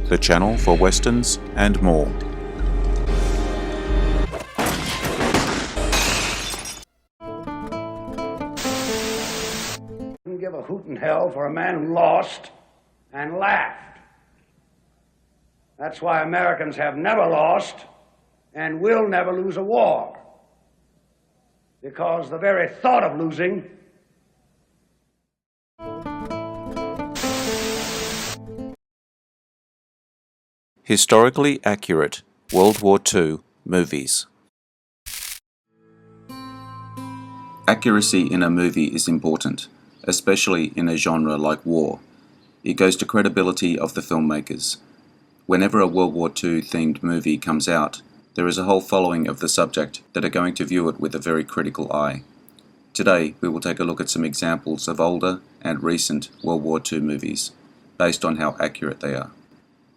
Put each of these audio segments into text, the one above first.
the channel for westerns and more. Wouldn't give a hoot in hell for a man who lost and laughed. That's why Americans have never lost and will never lose a war. Because the very thought of losing Historically accurate World War II movies. Accuracy in a movie is important, especially in a genre like war. It goes to credibility of the filmmakers. Whenever a World War II themed movie comes out, there is a whole following of the subject that are going to view it with a very critical eye. Today we will take a look at some examples of older and recent World War II movies, based on how accurate they are.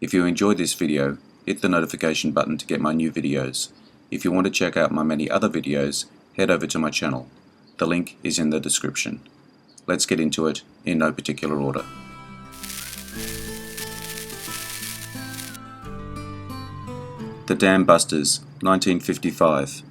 If you enjoyed this video, hit the notification button to get my new videos. If you want to check out my many other videos, head over to my channel. The link is in the description. Let's get into it in no particular order. The Dam Busters, 1955.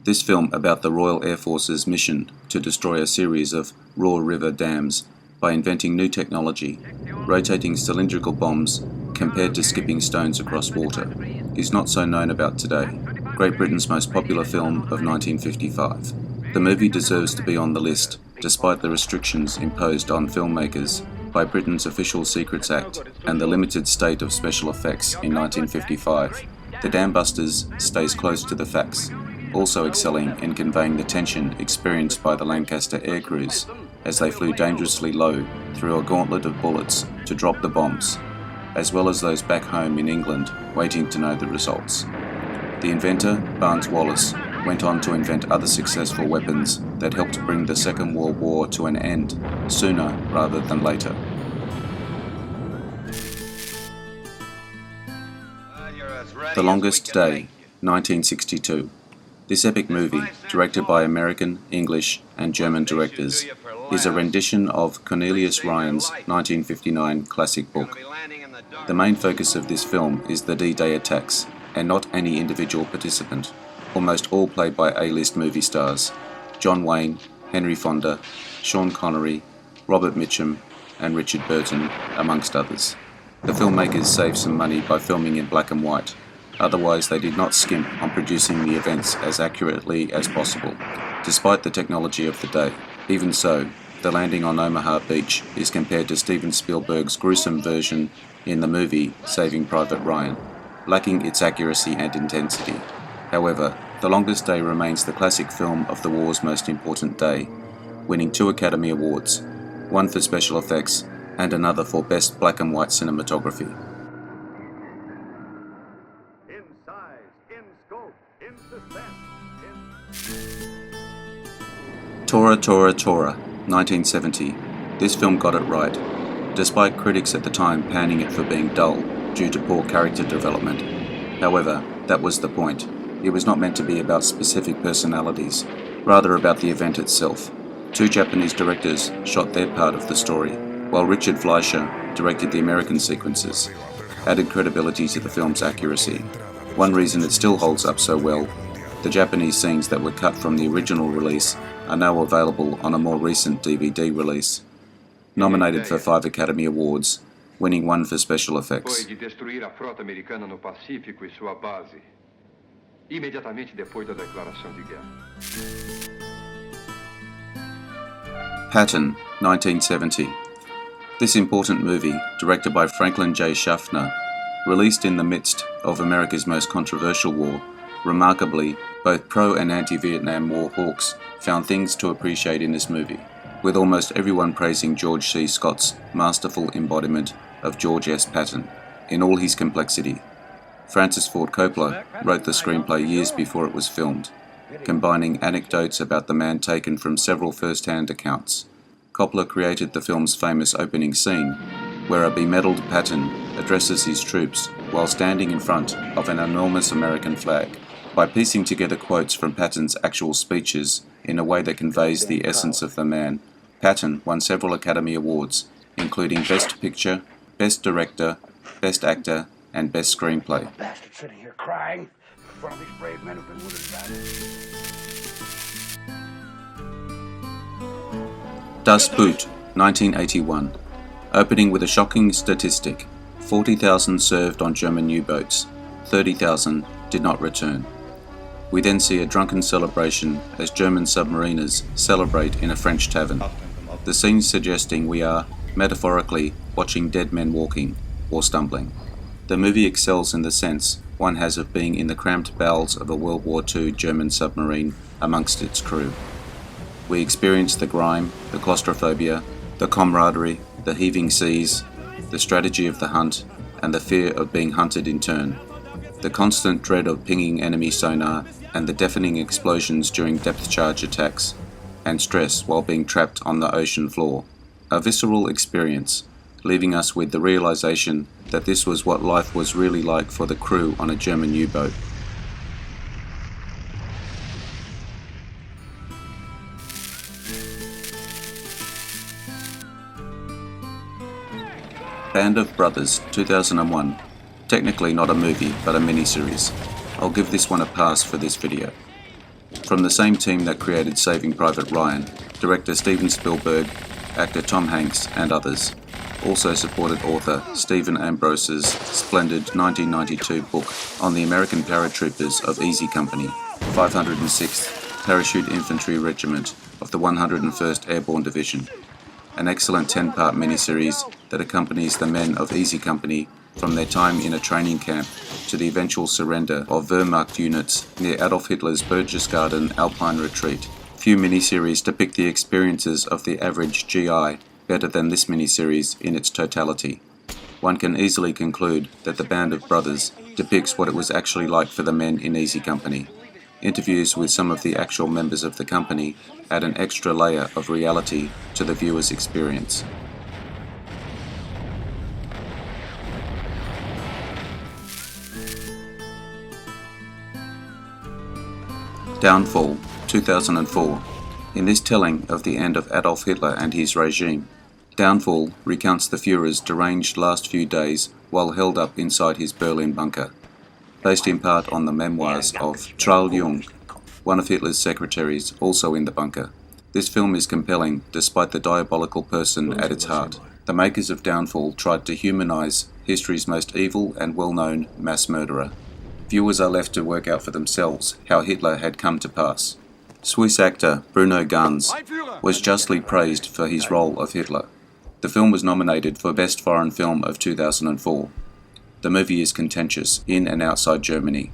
This film about the Royal Air Force's mission to destroy a series of raw river dams by inventing new technology, rotating cylindrical bombs compared to skipping stones across water, is not so known about today. Great Britain's most popular film of 1955. The movie deserves to be on the list, despite the restrictions imposed on filmmakers by Britain's Official Secrets Act and the limited state of special effects in 1955. The Dam Busters stays close to the facts, also excelling in conveying the tension experienced by the Lancaster air crews as they flew dangerously low through a gauntlet of bullets to drop the bombs, as well as those back home in England waiting to know the results. The inventor, Barnes Wallis, went on to invent other successful weapons that helped bring the Second World War to an end sooner rather than later. The Longest Day, 1962. This epic movie, directed by American, English and German directors, is a rendition of Cornelius Ryan's 1959 classic book. The main focus of this film is the D-Day attacks, and not any individual participant, almost all played by A-list movie stars: John Wayne, Henry Fonda, Sean Connery, Robert Mitchum and Richard Burton, amongst others. The filmmakers saved some money by filming in black and white, otherwise they did not skimp on producing the events as accurately as possible, despite the technology of the day. Even so, the landing on Omaha Beach is compared to Steven Spielberg's gruesome version in the movie Saving Private Ryan, lacking its accuracy and intensity. However, The Longest Day remains the classic film of the war's most important day, winning 2 Academy Awards, one for special effects and another for Best Black and White Cinematography. In size, in scope, in suspense, Tora, Tora, Tora, 1970. This film got it right, despite critics at the time panning it for being dull due to poor character development. However, that was the point. It was not meant to be about specific personalities, rather about the event itself. 2 Japanese directors shot their part of the story, while Richard Fleischer directed the American sequences, added credibility to the film's accuracy. One reason it still holds up so well: the Japanese scenes that were cut from the original release are now available on a more recent DVD release. Nominated for 5 Academy Awards, winning 1 for special effects. Foi de destruir a frota americana no Pacífico e sua base, imediatamente depois da declaração de guerra. Patton, 1970. This important movie, directed by Franklin J. Schaffner, released in the midst of America's most controversial war, remarkably, both pro- and anti-Vietnam War hawks found things to appreciate in this movie, with almost everyone praising George C. Scott's masterful embodiment of George S. Patton in all his complexity. Francis Ford Coppola wrote the screenplay years before it was filmed, combining anecdotes about the man taken from several first-hand accounts. Coppola created the film's famous opening scene, where a bemedaled Patton addresses his troops while standing in front of an enormous American flag. By piecing together quotes from Patton's actual speeches in a way that conveys the essence of the man, Patton won several Academy Awards, including Best Picture, Best Director, Best Actor, and Best Screenplay. Bastard sitting here crying in front of these brave men who've been wounded badly. Das Boot, 1981. Opening with a shocking statistic. 40,000 served on German U-boats. 30,000 did not return. We then see a drunken celebration as German submariners celebrate in a French tavern. The scene suggesting we are, metaphorically, watching dead men walking or stumbling. The movie excels in the sense one has of being in the cramped bowels of a World War II German submarine amongst its crew. We experience the grime, the claustrophobia, the camaraderie, the heaving seas, the strategy of the hunt, and the fear of being hunted in turn. The constant dread of pinging enemy sonar and the deafening explosions during depth charge attacks, and stress while being trapped on the ocean floor. A visceral experience, leaving us with the realization that this was what life was really like for the crew on a German U-boat. Band of Brothers, 2001. Technically not a movie, but a miniseries. I'll give this one a pass for this video. From the same team that created Saving Private Ryan, director Steven Spielberg, actor Tom Hanks, and others. Also supported author Stephen Ambrose's splendid 1992 book on the American paratroopers of Easy Company, 506th Parachute Infantry Regiment of the 101st Airborne Division. An excellent 10-part miniseries that accompanies the men of Easy Company from their time in a training camp to the eventual surrender of Wehrmacht units near Adolf Hitler's Berchtesgaden Alpine retreat. Few miniseries depict the experiences of the average GI better than this miniseries in its totality. One can easily conclude that the Band of Brothers depicts what it was actually like for the men in Easy Company. Interviews with some of the actual members of the company add an extra layer of reality to the viewer's experience. Downfall, 2004. In this telling of the end of Adolf Hitler and his regime, Downfall recounts the Führer's deranged last few days while held up inside his Berlin bunker, based in part on the memoirs of Charles Jung, one of Hitler's secretaries, also in the bunker. This film is compelling despite the diabolical person at its heart. The makers of Downfall tried to humanize history's most evil and well-known mass murderer. Viewers are left to work out for themselves how Hitler had come to pass. Swiss actor Bruno Ganz was justly praised for his role of Hitler. The film was nominated for Best Foreign Film of 2004. The movie is contentious in and outside Germany,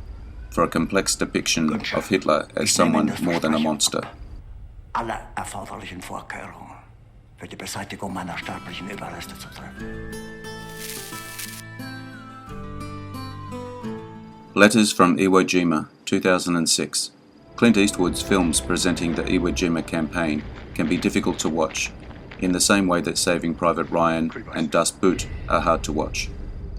for a complex depiction of Hitler as someone more than a monster. Alle erforderlichen Vorkehrungen für die Beseitigung meiner sterblichen Überreste zu treffen. Letters from Ewajima, 2006. Clint Eastwood's films presenting the Ewajima campaign can be difficult to watch, in the same way that Saving Private Ryan and Das Boot are hard to watch.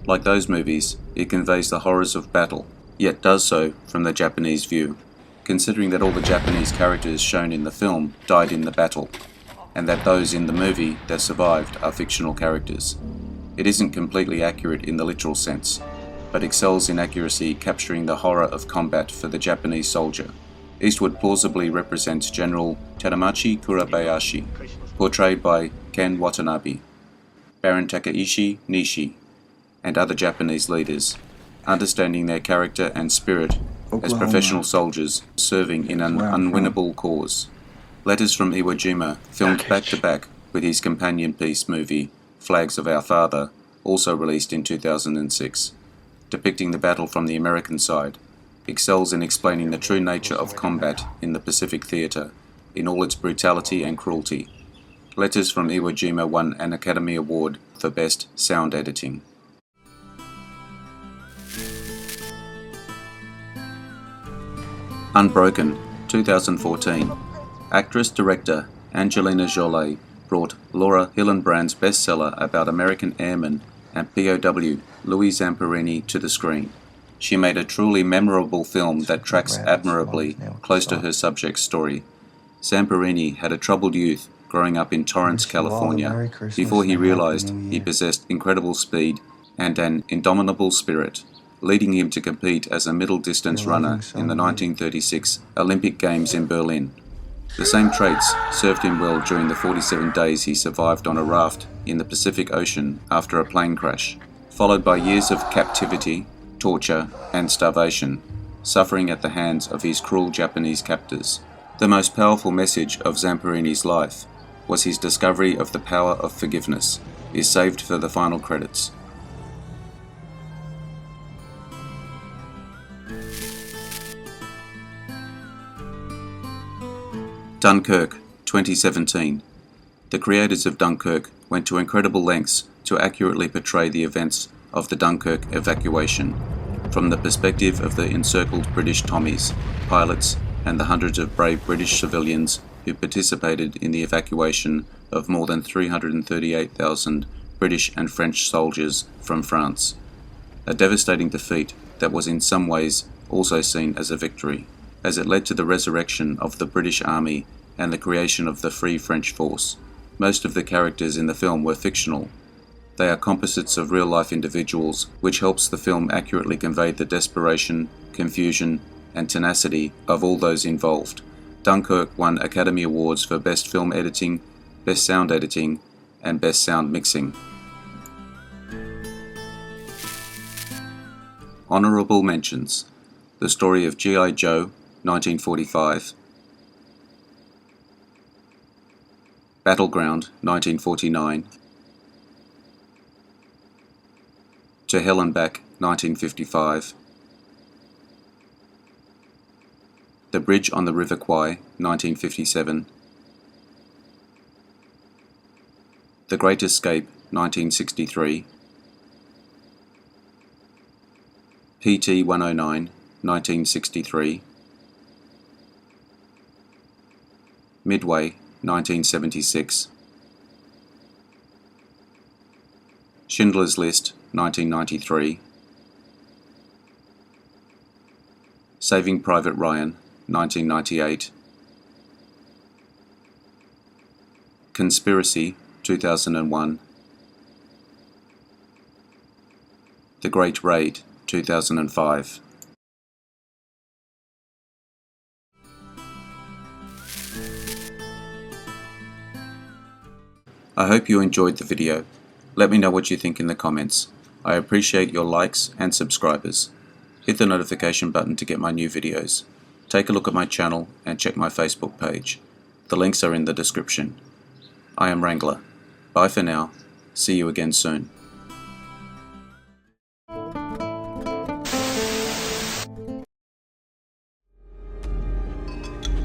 Like those movies, it conveys the horrors of battle, yet does so from the Japanese view, considering that all the Japanese characters shown in the film died in the battle, and that those in the movie that survived are fictional characters. It isn't completely accurate in the literal sense, but excels in accuracy, capturing the horror of combat for the Japanese soldier. Eastwood plausibly represents General Tadamachi Kurabayashi, portrayed by Ken Watanabe, Baron Takaishi Nishi, and other Japanese leaders, understanding their character and spirit as professional soldiers serving in an unwinnable cause. Letters from Iwo filmed back-to-back with his companion piece movie, Flags of Our Father, also released in 2006. Depicting the battle from the American side, excels in explaining the true nature of combat in the Pacific Theatre, in all its brutality and cruelty. Letters from Iwo won an Academy Award for Best Sound Editing. Unbroken, 2014. Actress-director Angelina Jolie brought Laura Hillenbrand's bestseller about American airmen and POW Louis Zamperini to the screen. She made a truly memorable film that tracks admirably close to her subject's story. Zamperini had a troubled youth growing up in Torrance, California, before he realized he possessed incredible speed and an indomitable spirit, leading him to compete as a middle-distance runner in the 1936 Olympic Games in Berlin. The same traits served him well during the 47 days he survived on a raft in the Pacific Ocean after a plane crash, followed by years of captivity, torture, and starvation, suffering at the hands of his cruel Japanese captors. The most powerful message of Zamperini's life was his discovery of the power of forgiveness, is saved for the final credits. Dunkirk, 2017. The creators of Dunkirk went to incredible lengths to accurately portray the events of the Dunkirk evacuation, from the perspective of the encircled British Tommies, pilots, and the hundreds of brave British civilians who participated in the evacuation of more than 338,000 British and French soldiers from France. A devastating defeat that was in some ways also seen as a victory, as it led to the resurrection of the British Army and the creation of the Free French Force. Most of the characters in the film were fictional. They are composites of real-life individuals, which helps the film accurately convey the desperation, confusion, and tenacity of all those involved. Dunkirk won Academy Awards for Best Film Editing, Best Sound Editing, and Best Sound Mixing. Honourable mentions: The Story of G.I. Joe, 1945, Battleground, 1949, To Hell and Back, 1955, The Bridge on the River Kwai, 1957, The Great Escape, 1963, PT 109, 1963, Midway, 1976, Schindler's List, 1993, Saving Private Ryan, 1998, Conspiracy, 2001, The Great Raid, 2005. I hope you enjoyed the video. Let me know what you think in the comments. I appreciate your likes and subscribers. Hit the notification button to get my new videos. Take a look at my channel and check my Facebook page. The links are in the description. I am Wrangler. Bye for now. See you again soon.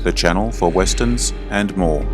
The channel for westerns and more.